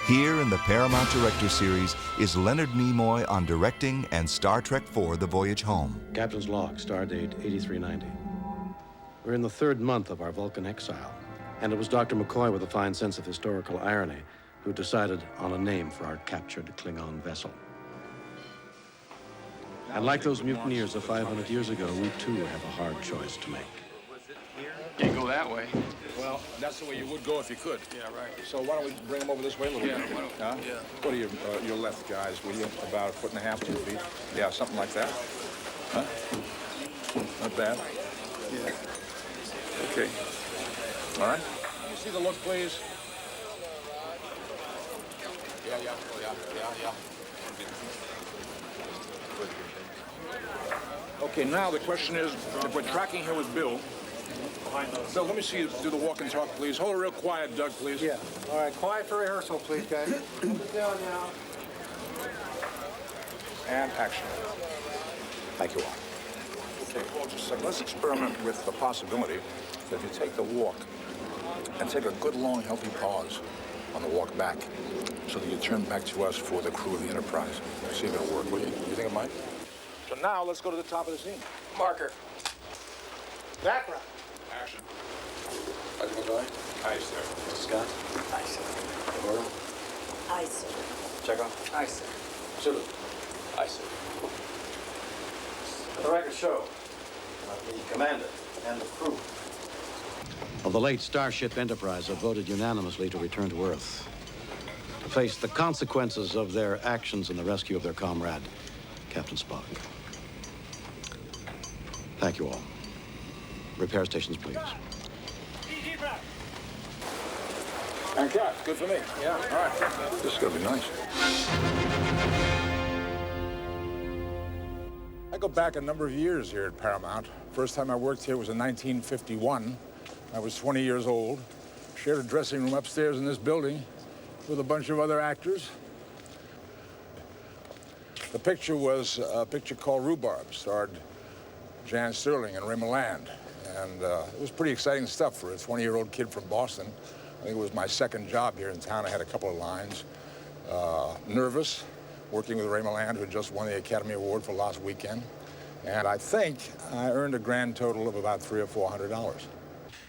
Here in the Paramount Director Series is Leonard Nimoy on directing and Star Trek IV, The Voyage Home. Captain's log, stardate 8390. We're in the third month of our Vulcan exile, and it was Dr. McCoy with a fine sense of historical irony who decided on a name for our captured Klingon vessel. And like those mutineers of 500 years ago, we too have a hard choice to make. Can't go that way. Well, that's the way you would go if you could. Yeah, right. So why don't we bring them over this way a little bit? Huh? Yeah. What are your left, guys? Will you? About 1.5 to 2 feet? Yeah, something like that. Huh? Not bad. Yeah. Okay. All right. Can you see the look, please? Yeah. Okay, now the question is, if we're tracking here with Bill, Bill, let me see you do the walk and talk, please. Hold it real quiet, Doug, please. Yeah. All right, quiet for rehearsal, please, guys. Put it down now. And action. Thank you all. Okay, well, just a second. Let's experiment with the possibility that you take the walk and take a good, long, healthy pause on the walk back so that you turn back to us for the crew of the Enterprise. See if it'll work, will you? You think it might? So now, let's go to the top of the scene. Marker. Background. Action. Aye, sir. Scott? Aye, sir. Laura? Aye, sir. Chekhov? Aye, sir. Sulu? I see. For the record show, the commander and the crew Of the late Starship Enterprise have voted unanimously to return to Earth, to face the consequences of their actions in the rescue of their comrade, Captain Spock. Thank you all. Repair stations, please. And cut. Good for me. Yeah, all right. This is going to be nice. I go back a number of years here at Paramount. First time I worked here was in 1951. I was 20 years old. Shared a dressing room upstairs in this building with a bunch of other actors. The picture was a picture called Rhubarb, starred Jan Sterling and Ray Milland. And it was pretty exciting stuff for a 20-year-old kid from Boston. I think it was my second job here in town. I had a couple of lines. Nervous, working with Ray Milland, who had just won the Academy Award for Last Weekend. And I think I earned a grand total of about $300 or $400.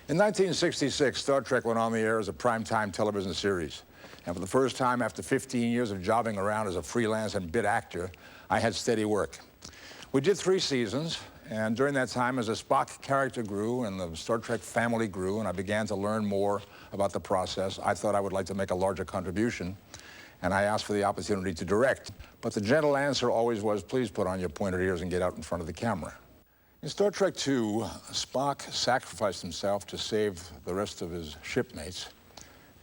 In 1966, Star Trek went on the air as a primetime television series. And for the first time after 15 years of jobbing around as a freelance and bit actor, I had steady work. We did 3 seasons. And during that time, as the Spock character grew and the Star Trek family grew and I began to learn more about the process, I thought I would like to make a larger contribution. And I asked for the opportunity to direct. But the gentle answer always was, please put on your pointed ears and get out in front of the camera. In Star Trek II, Spock sacrificed himself to save the rest of his shipmates.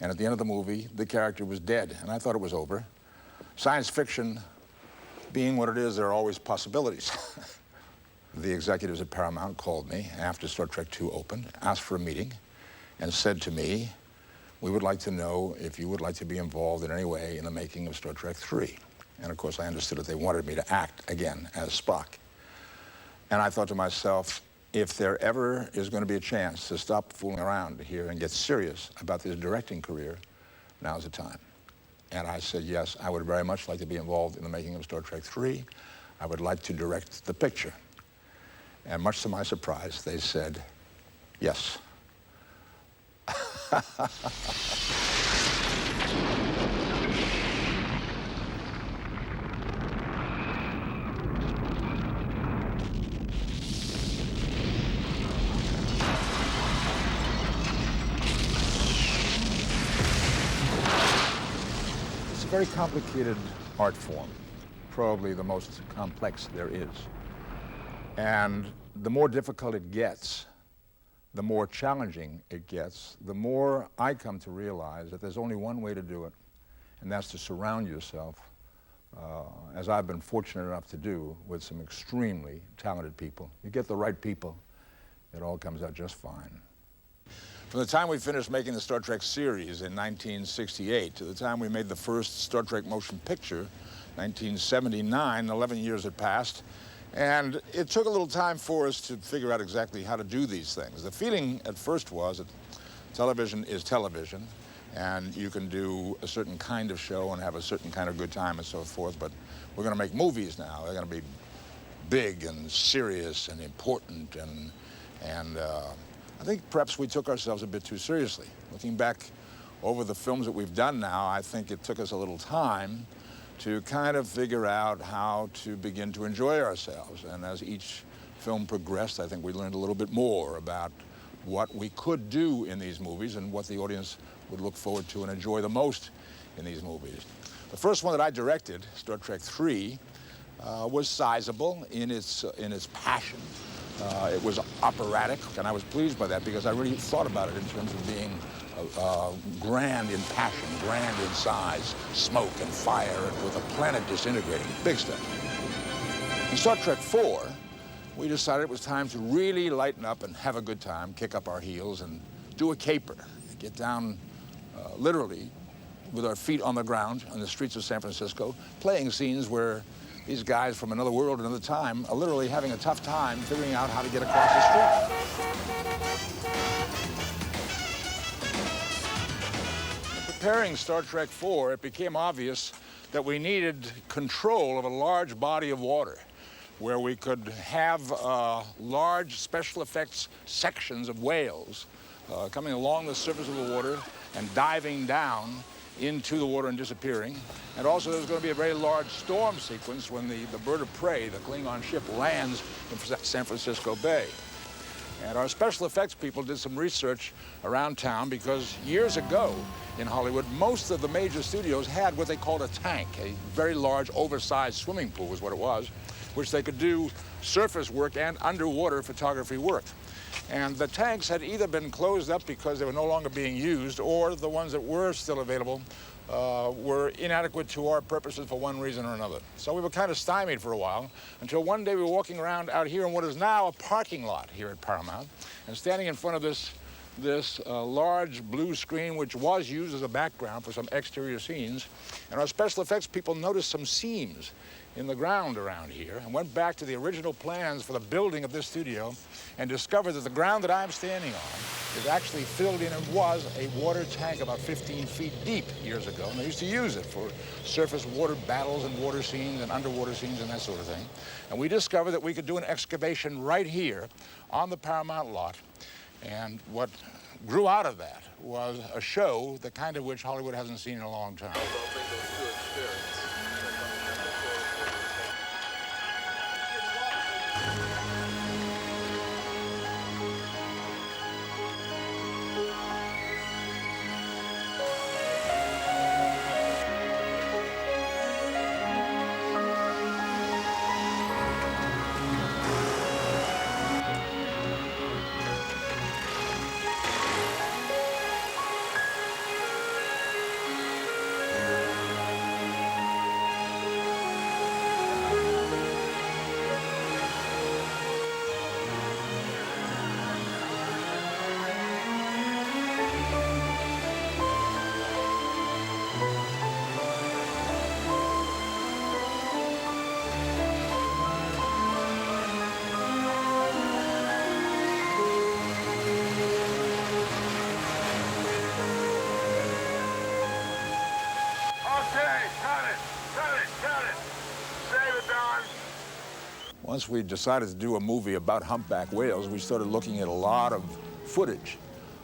And at the end of the movie, the character was dead, and I thought it was over. Science fiction being what it is, there are always possibilities. The executives at Paramount called me after Star Trek II opened, asked for a meeting, and said to me, we would like to know if you would like to be involved in any way in the making of Star Trek III. And of course, I understood that they wanted me to act again as Spock. And I thought to myself, if there ever is going to be a chance to stop fooling around here and get serious about this directing career, now's the time. And I said, yes, I would very much like to be involved in the making of Star Trek III. I would like to direct the picture. And much to my surprise, they said, yes. It's a very complicated art form, probably the most complex there is. And the more difficult it gets, the more challenging it gets, the more I come to realize that there's only one way to do it, and that's to surround yourself, as I've been fortunate enough to do, with some extremely talented people. You get the right people, it all comes out just fine. From the time we finished making the Star Trek series in 1968 to the time we made the first Star Trek motion picture, 1979, 11 years had passed, and it took a little time for us to figure out exactly how to do these things. The feeling at first was that television is television, and you can do a certain kind of show and have a certain kind of good time and so forth, but we're going to make movies now. They're going to be big and serious and important, and I think perhaps we took ourselves a bit too seriously. Looking back over the films that we've done now, I think it took us a little time to kind of figure out how to begin to enjoy ourselves. And as each film progressed, I think we learned a little bit more about what we could do in these movies and what the audience would look forward to and enjoy the most in these movies. The first one that I directed, Star Trek III, was sizable in its passion. It was operatic, and I was pleased by that because I really thought about it in terms of being grand in passion, grand in size, smoke and fire, with a planet disintegrating, big stuff. In Star Trek IV, we decided it was time to really lighten up and have a good time, kick up our heels and do a caper, get down literally with our feet on the ground on the streets of San Francisco, playing scenes where these guys from another world, another time, are literally having a tough time figuring out how to get across the street. Preparing Star Trek IV, it became obvious that we needed control of a large body of water where we could have large special effects sections of whales coming along the surface of the water and diving down into the water and disappearing. And also there was going to be a very large storm sequence when the bird of prey, the Klingon ship, lands in San Francisco Bay. And our special effects people did some research around town because years ago in Hollywood, most of the major studios had what they called a tank, a very large, oversized swimming pool was what it was, which they could do surface work and underwater photography work. And the tanks had either been closed up because they were no longer being used, or the ones that were still available were inadequate to our purposes for one reason or another. So we were kind of stymied for a while, until one day we were walking around out here in what is now a parking lot here at Paramount, and standing in front of this large blue screen, which was used as a background for some exterior scenes, and our special effects people noticed some seams in the ground around here and went back to the original plans for the building of this studio and discovered that the ground that I'm standing on is actually filled in and was a water tank about 15 feet deep years ago. And they used to use it for surface water battles and water scenes and underwater scenes and that sort of thing. And we discovered that we could do an excavation right here on the Paramount lot. And what grew out of that was a show, the kind of which Hollywood hasn't seen in a long time. Once we decided to do a movie about humpback whales, we started looking at a lot of footage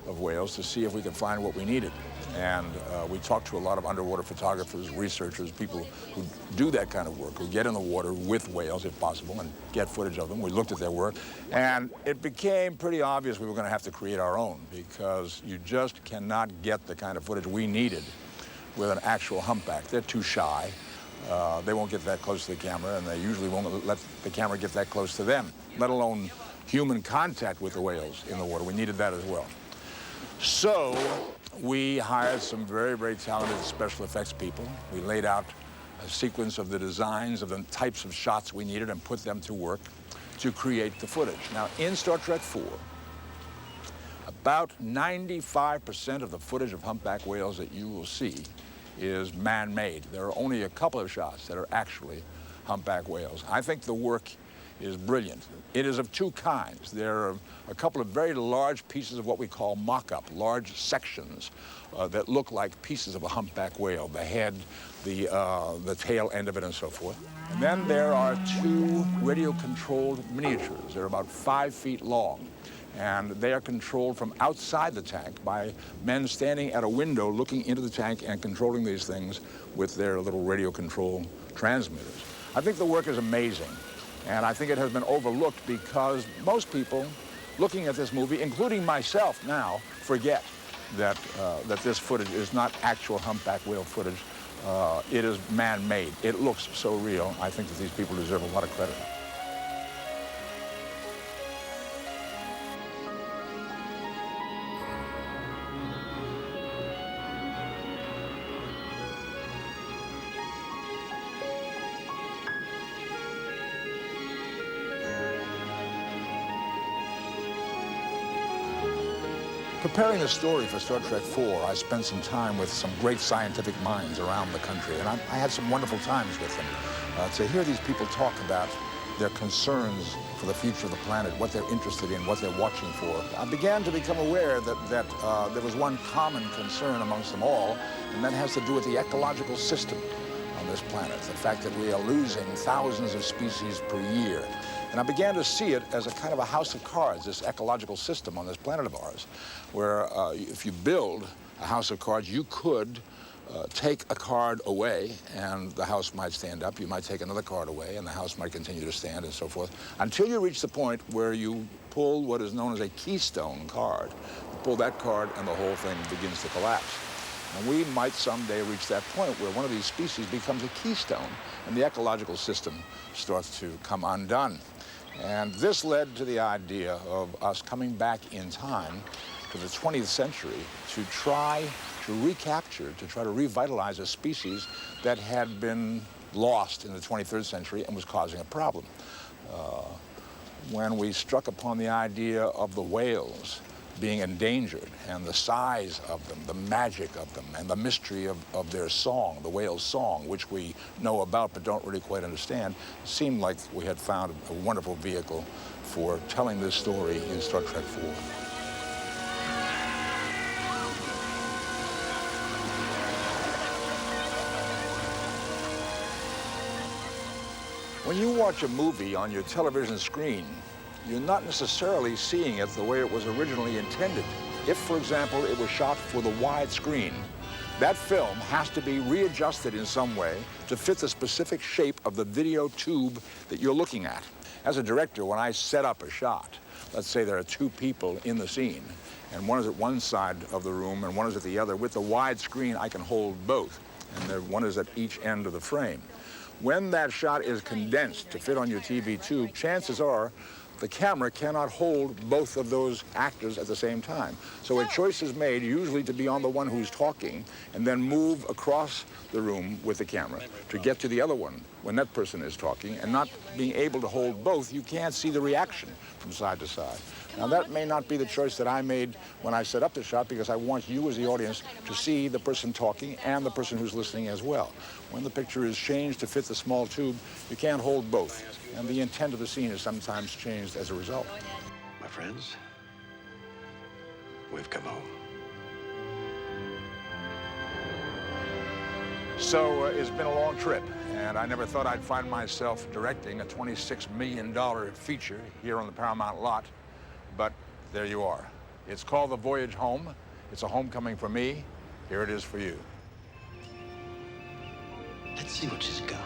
of whales to see if we could find what we needed. And we talked to a lot of underwater photographers, researchers, people who do that kind of work, who get in the water with whales, if possible, and get footage of them. We looked at their work, and it became pretty obvious we were going to have to create our own, because you just cannot get the kind of footage we needed with an actual humpback. They're too shy. They won't get that close to the camera, and they usually won't let the camera get that close to them, let alone human contact with the whales in the water. We needed that as well. So we hired some very, very talented special effects people. We laid out a sequence of the designs of the types of shots we needed and put them to work to create the footage. Now, in Star Trek IV, about 95% of the footage of humpback whales that you will see is man-made. There are only a couple of shots that are actually humpback whales. I think the work is brilliant. It is of two kinds. There are a couple of very large pieces of what we call mock-up, large sections that look like pieces of a humpback whale, the head, the tail end of it, and so forth. And then there are two radio-controlled miniatures. They're about 5 feet long, and they are controlled from outside the tank by men standing at a window looking into the tank and controlling these things with their little radio control transmitters. I think the work is amazing, and I think it has been overlooked because most people looking at this movie, including myself now, forget that, that this footage is not actual humpback whale footage. It is man-made. It looks so real. I think that these people deserve a lot of credit. Preparing the story for Star Trek IV, I spent some time with some great scientific minds around the country, and I had some wonderful times with them. To hear these people talk about their concerns for the future of the planet, what they're interested in, what they're watching for, I began to become aware that there was one common concern amongst them all, and that has to do with the ecological system on this planet, the fact that we are losing thousands of species per year. And I began to see it as a kind of a house of cards, this ecological system on this planet of ours, where if you build a house of cards, you could take a card away and the house might stand up. You might take another card away and the house might continue to stand, and so forth, until you reach the point where you pull what is known as a keystone card. You pull that card and the whole thing begins to collapse. And we might someday reach that point where one of these species becomes a keystone and the ecological system starts to come undone. And this led to the idea of us coming back in time to the 20th century to try to recapture, to try to revitalize a species that had been lost in the 23rd century and was causing a problem. When we struck upon the idea of the whales being endangered and the size of them, the magic of them, and the mystery of their song, the whale's song, which we know about but don't really quite understand, seemed like we had found a wonderful vehicle for telling this story in Star Trek IV. When you watch a movie on your television screen, you're not necessarily seeing it the way it was originally intended. If, for example, it was shot for the widescreen, that film has to be readjusted in some way to fit the specific shape of the video tube that you're looking at. As a director, when I set up a shot, let's say there are two people in the scene, and one is at one side of the room and one is at the other. With the widescreen, I can hold both, and one is at each end of the frame. When that shot is condensed to fit on your TV tube, chances are the camera cannot hold both of those actors at the same time. So a choice is made usually to be on the one who's talking and then move across the room with the camera to get to the other one when that person is talking, and not being able to hold both, you can't see the reaction from side to side. Now that may not be the choice that I made when I set up the shot, because I want you as the audience to see the person talking and the person who's listening as well. When the picture is changed to fit the small tube, you can't hold both, and the intent of the scene is sometimes changed as a result. My friends, we've come home. So it's been a long trip, and I never thought I'd find myself directing a $26 million feature here on the Paramount lot, but there you are. It's called The Voyage Home. It's a homecoming for me. Here it is for you. Let's see what she's got.